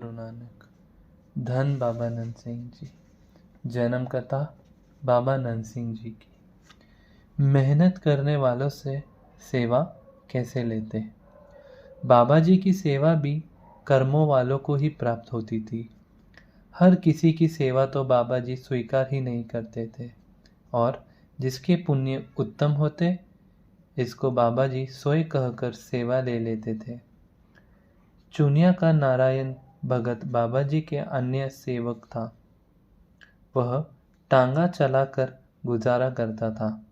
गुरु नानक। धन बाबा नंद सिंह जी। जन्म कथा बाबा नंद सिंह जी की। मेहनत करने वालों से सेवा कैसे लेते। बाबा जी की सेवा भी कर्मों वालों को ही प्राप्त होती थी। हर किसी की सेवा तो बाबा जी स्वीकार ही नहीं करते थे, और जिसके पुण्य उत्तम होते इसको बाबा जी स्वयं कहकर सेवा ले लेते थे। चुनिया का नारायण भगत बाबा जी के अन्य सेवक था। वह टांगा चलाकर गुजारा करता था।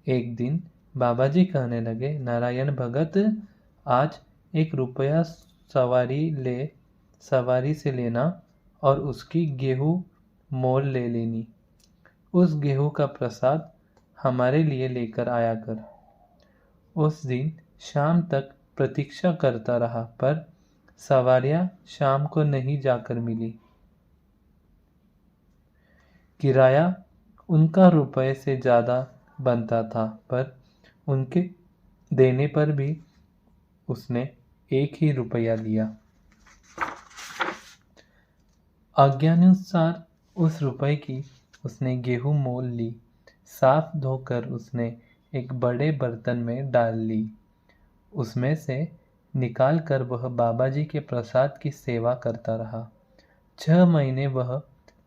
एक दिन बाबा जी कहने लगे, नारायण भगत, आज 1 रुपया सवारी से लेना और उसकी गेहूं मोल ले लेनी। उस गेहूं का प्रसाद हमारे लिए लेकर आया कर। उस दिन शाम तक प्रतीक्षा करता रहा, पर सवारियां शाम को नहीं जाकर मिली। किराया उनका रुपए से ज्यादा बनता था, पर उनके देने पर भी उसने 1 ही रुपया लिया। आज्ञानुसार उस रुपए की उसने गेहूं मोल ली। साफ धोकर उसने एक बड़े बर्तन में डाल ली। उसमें से निकाल कर वह बाबा जी के प्रसाद की सेवा करता रहा। 6 महीने वह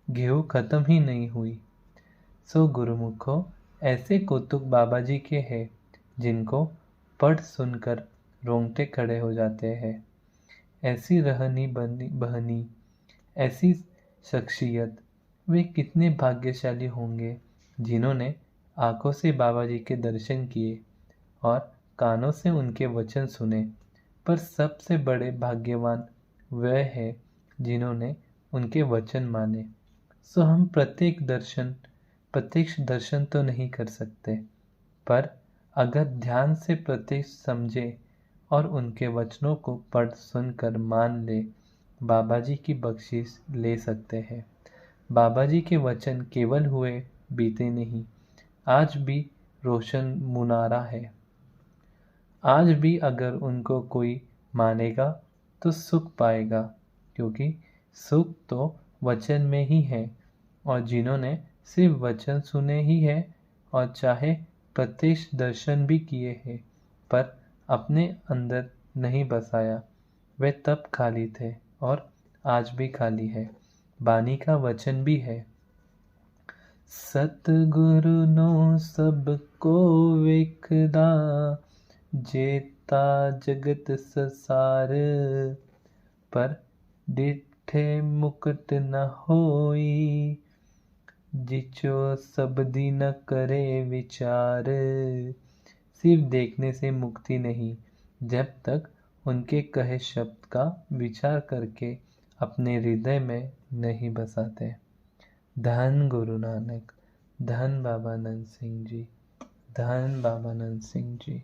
गेहूं खत्म ही नहीं हुई। सो गुरुमुखो, ऐसे कौतुक बाबा जी के हैं जिनको पढ़ सुनकर रोंगटे खड़े हो जाते हैं। ऐसी रहनी बहनी, ऐसी शख्सियत, वे कितने भाग्यशाली होंगे जिन्होंने आंखों से बाबा जी के दर्शन किए और कानों से उनके वचन सुने। पर सबसे बड़े भाग्यवान वह है जिन्होंने उनके वचन माने। सो हम प्रत्यक्ष दर्शन तो नहीं कर सकते, पर अगर ध्यान से प्रत्यक्ष समझे और उनके वचनों को पढ़ सुनकर मान ले, बाबा जी की बख्शिश ले सकते हैं। बाबा जी के वचन केवल हुए बीते नहीं, आज भी रोशन मुनारा है। आज भी अगर उनको कोई मानेगा तो सुख पाएगा, क्योंकि सुख तो वचन में ही है। और जिन्होंने सिर्फ वचन सुने ही है और चाहे प्रत्यक्ष दर्शन भी किए हैं, पर अपने अंदर नहीं बसाया, वे तब खाली थे और आज भी खाली है। बानी का वचन भी है, सतगुरु नो सबको वेखदा, जेता जगत संसार, पर डिठे मुकट न होई, जिचो सबदी न करे विचार। सिर्फ देखने से मुक्ति नहीं, जब तक उनके कहे शब्द का विचार करके अपने हृदय में नहीं बसाते। धन गुरु नानक। धन बाबा नंद सिंह जी। धन बाबा नंद सिंह जी।